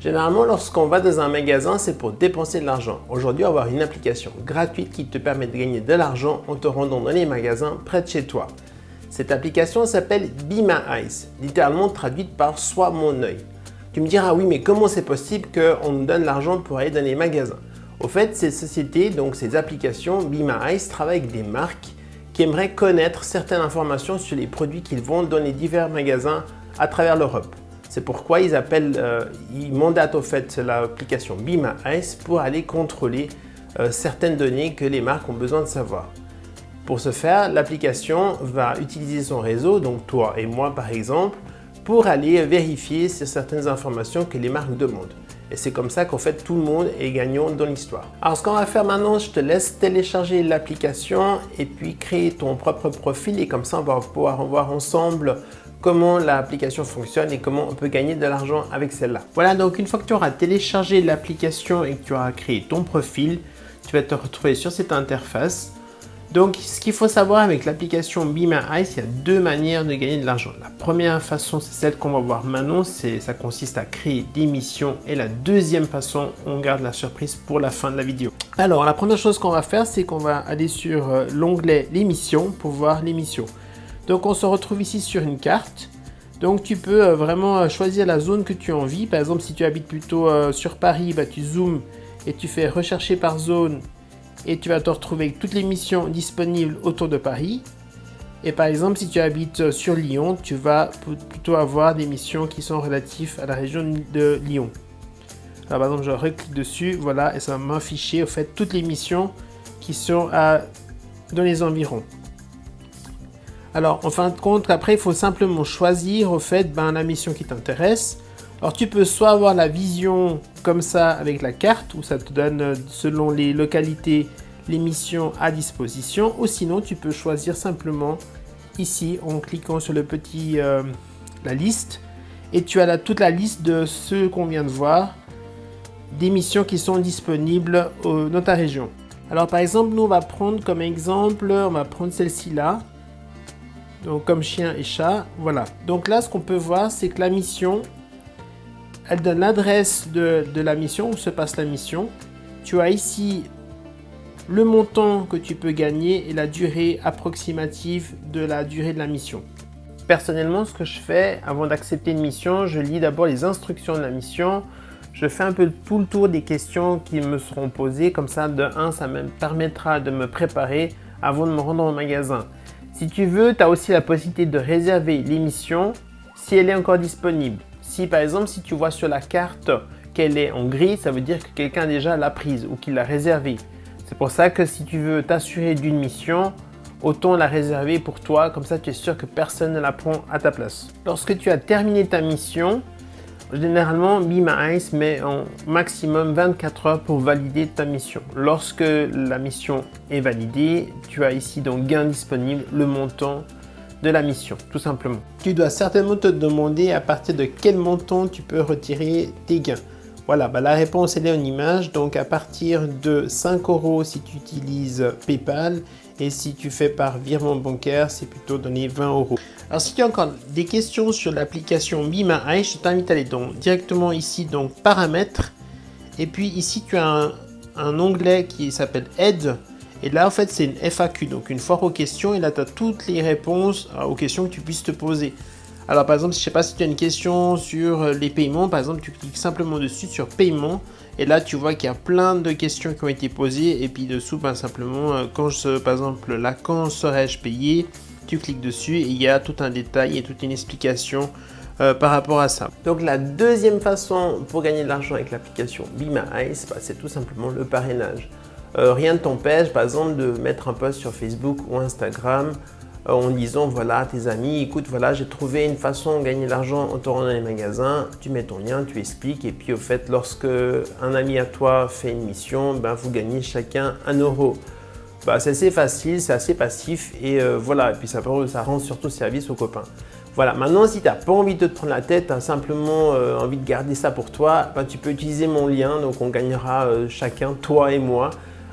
Généralement, lorsqu'on va dans un magasin, c'est pour dépenser de l'argent. Aujourd'hui, on va avoir une application gratuite qui te permet de gagner de l'argent en te rendant dans les magasins près de chez toi. Cette application s'appelle Be My Eyes, littéralement traduite par Sois mon œil. Tu me diras, oui, mais comment c'est possible qu'on nous donne l'argent pour aller dans les magasins? Au fait, ces sociétés, donc ces applications, Be My Eyes, travaillent avec des marques qui aimeraient connaître certaines informations sur les produits qu'ils vendent dans les divers magasins à travers l'Europe. C'est pourquoi ils mandatent au fait l'application Be My Eyes pour aller contrôler certaines données que les marques ont besoin de savoir. Pour ce faire, l'application va utiliser son réseau, donc toi et moi par exemple, pour aller vérifier sur certaines informations que les marques demandent. Et c'est comme ça qu'en fait tout le monde est gagnant dans l'histoire. Alors ce qu'on va faire maintenant, je te laisse télécharger l'application et puis créer ton propre profil et comme ça on va pouvoir voir ensemble comment l'application fonctionne et comment on peut gagner de l'argent avec celle-là. Voilà, donc une fois que tu auras téléchargé l'application et que tu auras créé ton profil, tu vas te retrouver sur cette interface. Donc ce qu'il faut savoir avec l'application Be My Eyes, il y a deux manières de gagner de l'argent. La première façon, c'est celle qu'on va voir maintenant, ça consiste à créer des missions. Et la deuxième façon, on garde la surprise pour la fin de la vidéo. Alors la première chose qu'on va faire, c'est qu'on va aller sur l'onglet les missions pour voir les missions. Donc on se retrouve ici sur une carte. Donc tu peux vraiment choisir la zone que tu as envie. Par exemple, si tu habites plutôt sur Paris, tu zoomes et tu fais rechercher par zone. Et tu vas te retrouver avec toutes les missions disponibles autour de Paris. Et par exemple, si tu habites sur Lyon, tu vas plutôt avoir des missions qui sont relatives à la région de Lyon. Alors par exemple, je reclique dessus, voilà, et ça va m'afficher au fait toutes les missions qui sont dans les environs. Alors en fin de compte, après, il faut simplement choisir au fait la mission qui t'intéresse. Alors tu peux soit avoir la vision comme ça avec la carte où ça te donne selon les localités les missions à disposition, ou sinon tu peux choisir simplement ici en cliquant sur le petit la liste et tu as toute la liste de ceux qu'on vient de voir, des missions qui sont disponibles dans ta région. Alors par exemple, nous on va prendre comme exemple, on va prendre celle-ci là. Donc comme chien et chat, voilà. Donc là ce qu'on peut voir, c'est que la mission, elle donne l'adresse de la mission, où se passe la mission. Tu as ici le montant que tu peux gagner et la durée approximative de la durée de la mission. Personnellement, ce que je fais avant d'accepter une mission, je lis d'abord les instructions de la mission. Je fais un peu tout le tour des questions qui me seront posées. Comme ça, de 1, ça me permettra de me préparer avant de me rendre au magasin. Si tu veux, tu as aussi la possibilité de réserver l'émission si elle est encore disponible. Si par exemple, si tu vois sur la carte qu'elle est en gris, ça veut dire que quelqu'un déjà l'a prise ou qu'il l'a réservée. C'est pour ça que si tu veux t'assurer d'une mission, autant la réserver pour toi, comme ça tu es sûr que personne ne la prend à ta place. Lorsque tu as terminé ta mission, généralement Be My Eyes met en maximum 24 heures pour valider ta mission. Lorsque la mission est validée, tu as ici donc gain disponible, le montant de la mission, tout simplement. Tu dois certainement te demander à partir de quel montant tu peux retirer tes gains. Voilà, la réponse elle est en image, donc à partir de 5 € si tu utilises PayPal et si tu fais par virement bancaire, c'est plutôt donné 20 €. Alors si tu as encore des questions sur l'application Be My Eyes, je t'invite à aller directement ici, donc paramètres, et puis ici tu as un onglet qui s'appelle Aide. Et là, en fait, c'est une FAQ, donc une foire aux questions. Et là, tu as toutes les réponses aux questions que tu puisses te poser. Alors, par exemple, je ne sais pas si tu as une question sur les paiements. Par exemple, tu cliques simplement dessus sur paiement. Et là, tu vois qu'il y a plein de questions qui ont été posées. Et puis dessous, simplement, par exemple, là, quand serais-je payé? Tu cliques dessus et il y a tout un détail et toute une explication par rapport à ça. Donc, la deuxième façon pour gagner de l'argent avec l'application Be My Eyes, c'est tout simplement le parrainage. Rien ne t'empêche, par exemple, de mettre un post sur Facebook ou Instagram en disant, voilà, tes amis, écoute, voilà, j'ai trouvé une façon de gagner de l'argent en te rendant dans les magasins. Tu mets ton lien, tu expliques. Et puis, au fait, lorsque un ami à toi fait une mission, vous gagnez chacun 1 €. C'est assez facile, c'est assez passif. Et voilà, et puis ça rend surtout service aux copains. Voilà, maintenant, si tu n'as pas envie de te prendre la tête, tu as simplement envie de garder ça pour toi, tu peux utiliser mon lien. Donc, on gagnera chacun, toi et moi,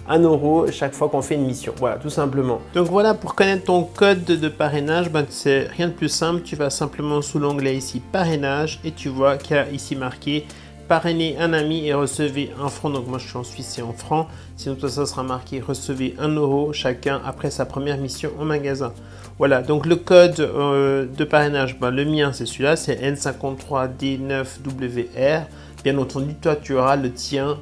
1 € chaque fois qu'on fait une mission. Voilà, tout simplement. Donc voilà, pour connaître ton code de parrainage, c'est rien de plus simple. Tu vas simplement sous l'onglet ici parrainage et tu vois qu'il y a ici marqué parrainez un ami et recevez un franc. Donc moi je suis en Suisse et en francs. Sinon tout ça sera marqué recevez 1 euro chacun après sa première mission au magasin. Voilà, donc le code de parrainage, le mien c'est celui-là, c'est N53D9WR. Bien entendu, toi tu auras le tien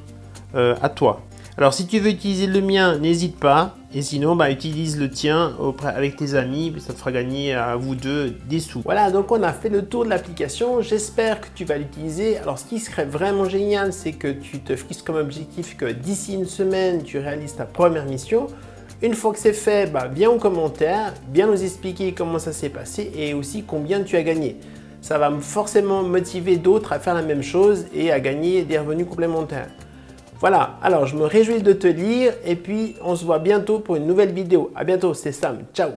à toi. Alors si tu veux utiliser le mien, n'hésite pas. Et sinon, utilise le tien avec tes amis. Ça te fera gagner à vous deux des sous. Voilà, donc on a fait le tour de l'application. J'espère que tu vas l'utiliser. Alors ce qui serait vraiment génial, c'est que tu te fixes comme objectif que d'ici une semaine, tu réalises ta première mission. Une fois que c'est fait, viens en commentaire, bien nous expliquer comment ça s'est passé et aussi combien tu as gagné. Ça va forcément motiver d'autres à faire la même chose et à gagner des revenus complémentaires. Voilà, alors je me réjouis de te lire et puis on se voit bientôt pour une nouvelle vidéo. À bientôt, c'est Sam, ciao!